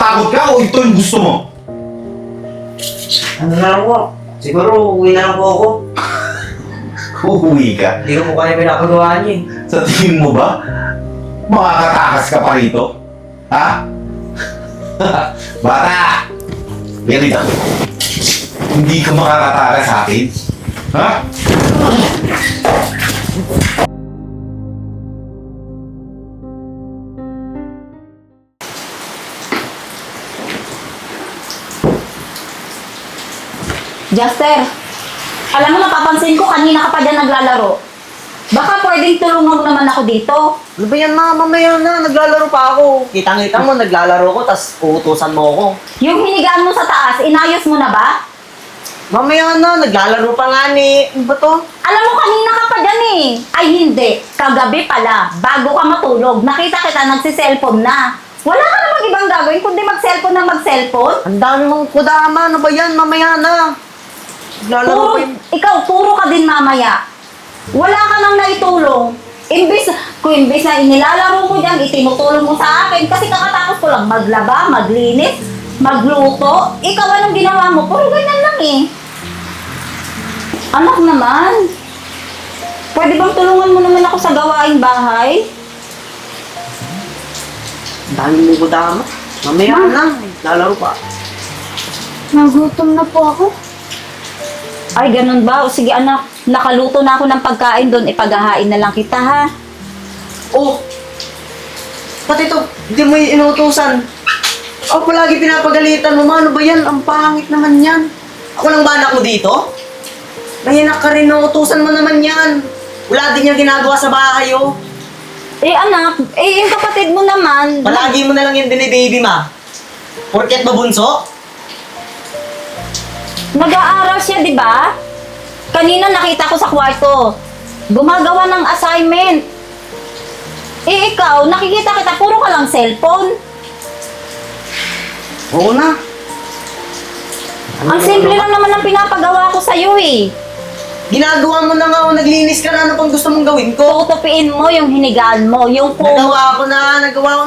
natatakot ka o ito yung gusto mo? Ano na lang po? Siguro uwi na lang po ako. Uuwi ka. Hindi ko po kaya pinapagawa niyo eh. Sa tingin mo ba, makakatakas ka pa rito? Ha? Bata! Ganito. Hindi ka makakatakas sa akin? Ha? Juster, alam mo, napapansin ko kanina ka pa dyan naglalaro. Baka pwedeng tulungan mo naman ako dito. Ano ba yan, ma? Mamaya na, naglalaro pa ako. Kitang-kita mo, naglalaro ko, tas uutusan mo ako. Yung hinigaan mo sa taas, inayos mo na ba? Mamaya na, naglalaro pa nga ni... Ano ba to? Alam mo, kanina ka pa dyan eh. Ay hindi, kagabi pala, bago ka matulog, nakita kita nagsiselfone na. Wala ka namang ibang gagawin kundi mag-cellphone na mag-cellphone. Ang dami mong kudama, ano ba yan? Mamaya na. Naglalaro Puro, pa yung... ikaw, puro ka din mamaya. Wala ka nang naitulong. Imbis na inilalaro mo dyan, itinutulong mo sa akin. Kasi kakatapos ko lang maglaba, maglinis, magluto. Ikaw, anong ginawa mo? Puro ganyan lang eh. Anak naman. Pwede bang tulungan mo naman ako sa gawaing bahay? Ang dami mong kudama. Mamaya na, naglalaro pa. Nagutom na po ako. Ay, ganun ba? O sige anak, nakaluto na ako ng pagkain doon. Ipaghahain na lang kita ha. Oh! Pati ito, hindi mo yung inutusan. Ako palagi pinapagalitan mo, ma. Ano ba yan? Ang pangit naman yan. Ako lang ba anak mo dito? Mahinak ka rin, utusan mo naman yan. Wala din yung ginagawa sa bahay, oh. Eh anak, yung kapatid mo naman. Palagi mo na lang yung binibaby, ma. Porket mabunso? Nag-aaral siya, di ba? Kanina nakita ko sa kwarto. Gumagawa ng assignment. Eh ikaw, nakikita kita, puro ka lang cellphone. Oo na. Ang simple lang naman ang pinapagawa ko sa'yo eh. Ginagawa mo na nga, oh. Naglinis ka na. Ano pang gusto mong gawin ko? Tutupiin mo yung hinigaan mo, yung Nagawa ko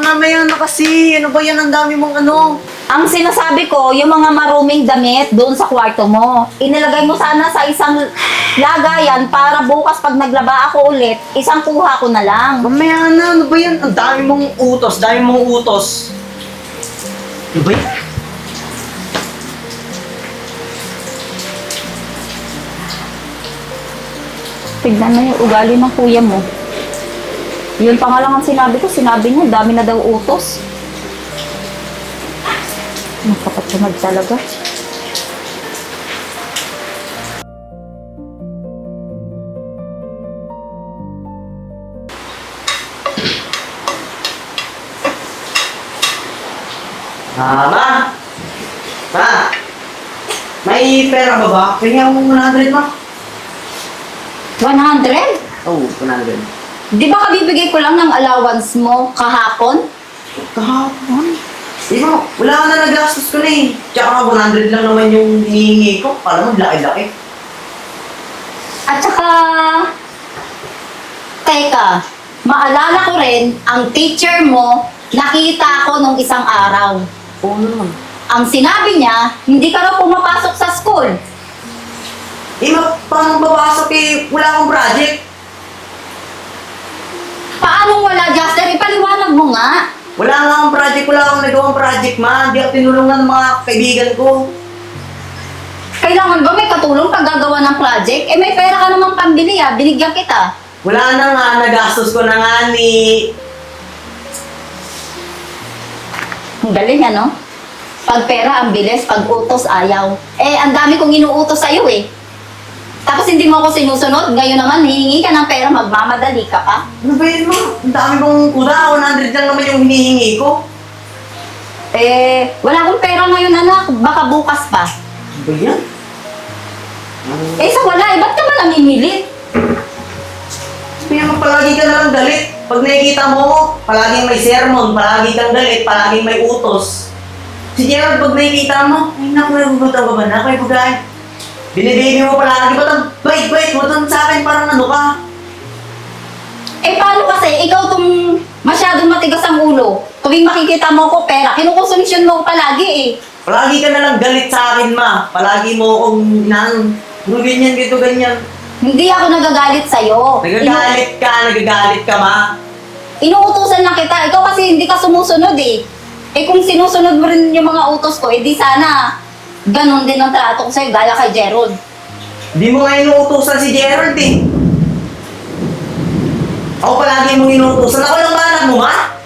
na. Mayon na kasi. Ano ba yan? Ang dami mong ano. Ang sinasabi ko, yung mga maruming damit doon sa kwarto mo, inilagay mo sana sa isang lagayan para bukas pag naglaba ako ulit, isang kuha ko na lang. Mamaya na, ano ba yan? Ang dami mong utos, Ano ba yan? Tignan mo yung ugali ng kuya mo. Yun pa nga lang ang sinabi niya, dami na daw utos. Nakapatumad talaga. Ma! Ma! May pera ba ba? Kaya mo 100, ma? 100? Oo, 100. Di ba kabibigay ko lang ng allowance mo kahapon? Kahapon? Di ba, wala ka na nagastos ko na eh. Tsaka 100 lang naman yung hinihingi ko. Para mo, laki-laki. At saka, teka, maalala ko rin, ang teacher mo, nakita ko nung isang araw. Oo naman. Ang sinabi niya, hindi ka raw pumapasok sa school. Eh, paano babasok eh? Wala akong project. Paano wala, Juster? Ipaliwanag mo nga. Wala nga akong project, wala akong nagawang project, ma. Hindi ako tinulungan ng mga kaibigan ko. Kailangan ba may katulong pag gagawa ng project? Eh may pera ka namang pambili binigyan kita. Wala na nga, nagastos ko na nga ni... Ang galing ano? Pag pera ang bilis, pag utos ayaw. Eh ang dami kong inuutos sa'yo eh. Tapos hindi mo ako sinusunod, ngayon naman hihingi ka ng pera, magmamadali ka pa. Ano ba yun, ma? Ang dami kong kuda, 100 lang naman yung hinihingi ko. Eh, wala akong pera ngayon anak, baka bukas pa. Ano ba yan? Eh sa wala, ba't ka ba namimilit? Kaya palagi ka na lang galit. Pag nakikita mo, palaging may sermon, palagi kang galit, palaging may utos. Si Gerald, pag nakikita mo, ay naku, nagugutom ka ba na? Kaya pagkain. Binibaby mo palagi, ba't ang bait-bait mo doon sa akin, parang ano ka? Eh paano kasi, ikaw tong masyadong matigas ang ulo. Tuwing makikita mo ko pera, kinukonsumisyon mo ko palagi eh. Palagi ka na lang galit sa akin, ma. Palagi mo akong ganyan, ganyan. Hindi ako nagagalit sa'yo. Nagagalit ka, ma. Inuutusan lang kita. Ikaw kasi hindi ka sumusunod eh. Eh kung sinusunod mo rin yung mga utos ko, edi sana ganun din ang trato ko sa'yo, gaya kay Gerald. Hindi mo nga inuutusan si Gerald eh. Ako palagi mong inuutusan. Ako lang ba anak mo, ma?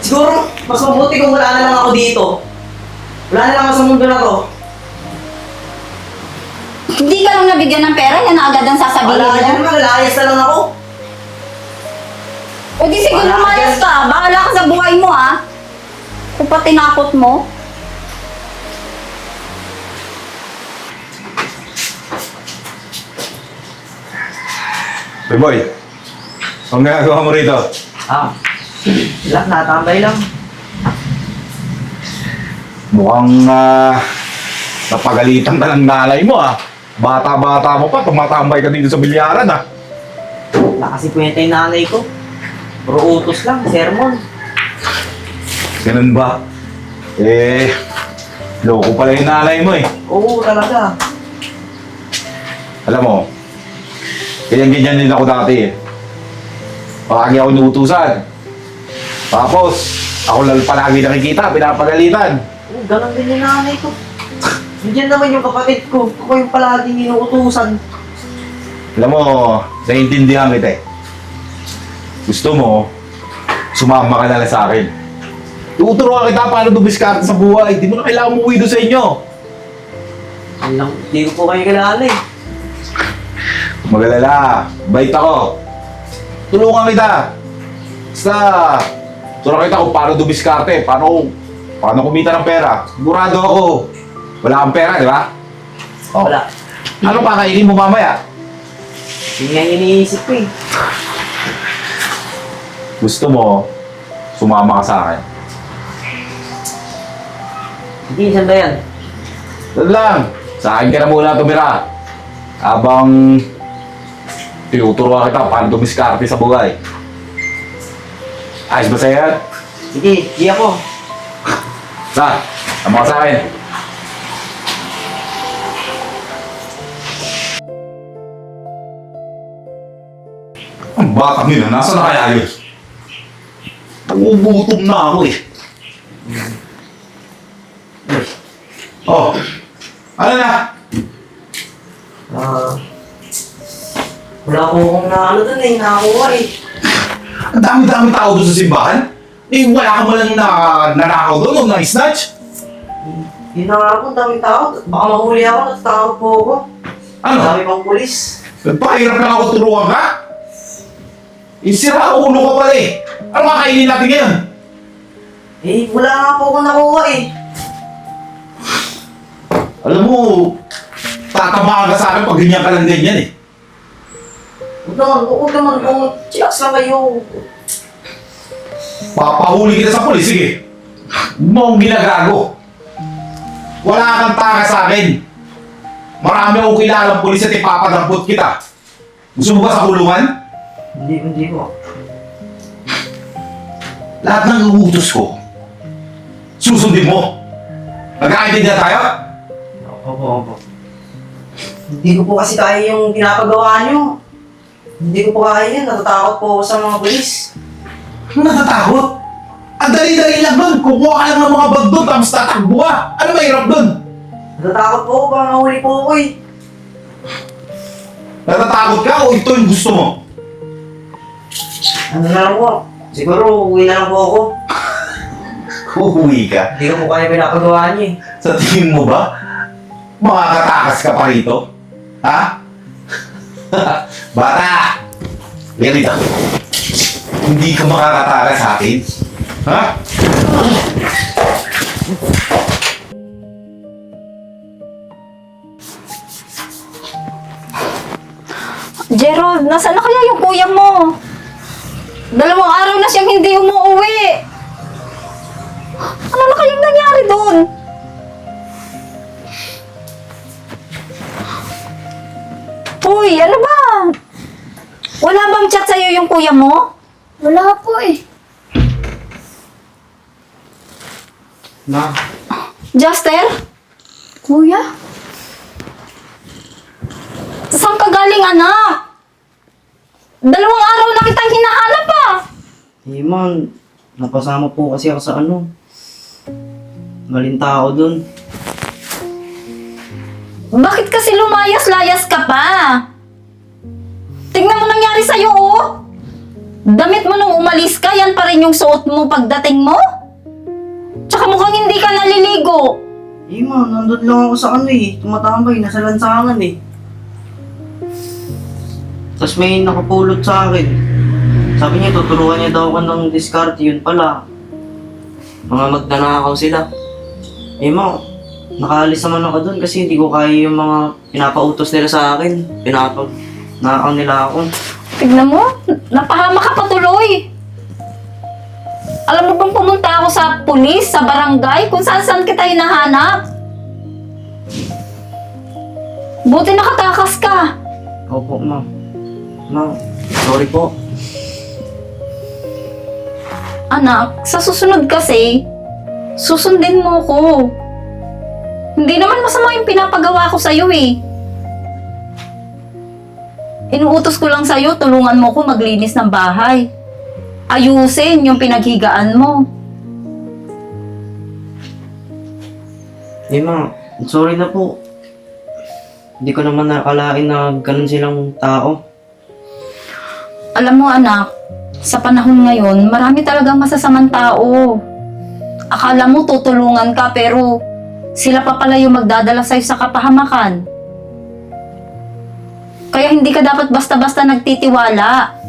Siguro, mas mabuti kung wala na lang ako dito. Wala na lang ako sa mundo na to. Hindi ka lang nabigyan ng pera, yan na agad ang sasabihin Wala na mo. naman, lalayas na lang ako. O di sige, Wala lumayas ka. ka. Bahala ka sa buhay mo ha. Kung pa tinakot mo. Hey boy, ang ginagawa mo rito? Natambay lang. Mukhang napagalitan ka ng nanay mo Bata-bata mo pa, tumatambay ka dito sa bilyaran Wala kasi kwenta yung nanay ko. Puro utos lang, sermon. Ganun ba? Loko pala yung nanay mo Oo, talaga. Alam mo, ganyan din ako dati Palagi ako inuutusan. Tapos, ako lang palagi nakikita, pinapagalitan. Oo, ganun din yung nanay ko. Nandiyan naman yung kapatid ko. Ako yung palaging inuutusan. Alam mo, naiintindihan kita Gusto mo, sumama ka na lang sa akin. Tuturuan kita paano dumiskarte sa buhay. Di mo na kailangan umuwi doon sa inyo. Hindi ko po kayo kilala eh. Mag-alala, bait ako. Tulungan kita. Basta, turuan kita kung paano dumiskarte, paano kumita ng pera. Sigurado ako, wala kang pera, di ba? Oh. Wala. Ano kakainin mo mamaya? Yun nga yung iniisip ko eh. Gusto mo, sumama ka sa akin. Hindi, saan ba yan? Doon lang, sa akin ka na muna tumira. Habang tinuturuan kita paano dumiskarte sa buhay. Ayos ba sa'yo yan? Sige, di ako. Sama ka sa akin. Ang batang yun, nasa na kaya yun? Nagugutom na ako Oh, ano na? Wala ko kung dun eh, nakakuha eh. Ang dami-dami tao doon sa simbahan? Wala ka malang nanakaw doon o na-snatch? Yun na nga po, daming tao. Baka mahuli ako, natatakot po ako. Ano? Dami pang pulis. Nagpahirap lang ako turuan ka? Isira ulo ka pala Ano kakainin natin ngayon? Wala nga po ako nakuha eh. Alam mo, tatamaan ka sa akin pag ganyan ka lang ganyan Huwag naman kung chillax lang kayo. Papahuli kita sa pulis, sige. Huwag mo akong ginagago. Wala kang taka sa akin. Marami akong kilalang pulis at ipapadampot kita. Gusto mo ba sa kulungan? Hindi ko. Lahat ng uutos ko, susundin mo. Nagkakaintindihan tayo? Opo. Hindi ko po kasi kaya yung pinapagawa nyo. Hindi ko po kaya yun. Natatakot po ako sa mga pulis. Natatakot? Ang dali-dali lang doon. Kukuha ka lang ng mga bag doon tapos tatakbo ka. Ano mahirap doon? Natatakot po ako. Baka mahuli po ako eh. Natatakot ka o ito yung gusto mo? Ano na lang po? Siguro uwi na lang po ako. Uuwi ka? Hindi ko po kaya pinapagawa niyo eh. Sa tingin mo ba, makakatakas ka pa rito? Ha? Bata! Lihat dito. Hindi ka makakatakas sa akin. Ha? Gerald, nasaan na kaya yung kuya mo? 2 araw na siyang hindi umuwi. Ano na kayang nangyari doon? Uy, ano ba? Wala bang chat sa'yo yung kuya mo? Wala po eh. Ma, Juster? Kuya? Saan ka galing, anak? 2 araw na kitang hinahanap ah. Ma, napasama po kasi ako sa maling tao dun. Bakit kasi lumayas-layas ka pa? Tingnan mo nangyari sa'yo, oh. Damit mo nung umalis ka, yan pa rin yung suot mo pagdating mo? Tsaka mukhang hindi ka naliligo. Ma, nandun lang ako sa tumatambay, nasa lansangan Tapos may nakapulot sa akin. Sabi niya, tuturuan niya daw ako ng diskarte, yun pala. Mga magnanakaw sila. Ma, nakaalis naman ako dun kasi hindi ko kaya yung mga pinapautos nila sa akin. Pinapag-nakaw nila ako. Tignan mo, napahama ka pa tuloy. Alam mo bang pumunta ako sa pulis, sa barangay, kung saan kita hinahanap? Buti nakatakas ka. Opo, ma. Ma, sorry po. Anak, sa susunod kasi, susundin mo ko. Hindi naman masama yung pinapagawa ko sa'yo eh. Inuutos ko lang sa'yo, tulungan mo ko maglinis ng bahay. Ayusin yung pinaghigaan mo. Ma, sorry na po. Hindi ko naman nakalain na ganun silang tao. Alam mo anak, sa panahon ngayon, marami talagang masasamang tao. Akala mo tutulungan ka pero sila pa pala yung magdadala sa'yo sa kapahamakan. Kaya hindi ka dapat basta-basta nagtitiwala.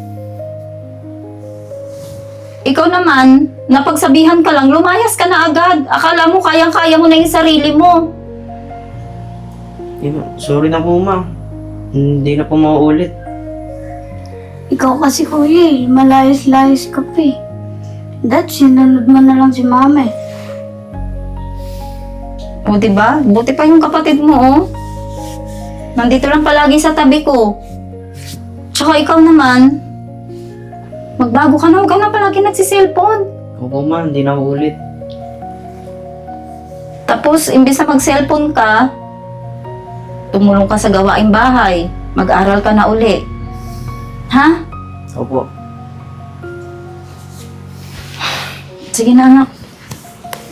Ikaw naman, napagsabihan ka lang, lumayas ka na agad. Akala mo kayang-kaya mo na yung sarili mo. Ma, sorry na po, ma. Hindi na po mauulit. Ikaw kasi kuya, malayas-layas ka pa eh. Dad, sinunod mo na lang si mama eh. O diba? Buti pa yung kapatid mo oh. Nandito lang palagi sa tabi ko. Tsaka ikaw naman, magbago ka na, huwag ka na palagi nagsiselfone. Opo, ma, hindi na ulit. Tapos, imbis na mag-cellphone ka, tumulong ka sa gawaing bahay. Mag-aral ka na uli. Ha? Opo. Sige na anak.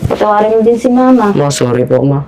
Patawarin mo din si mama. Ma, sorry po, ma.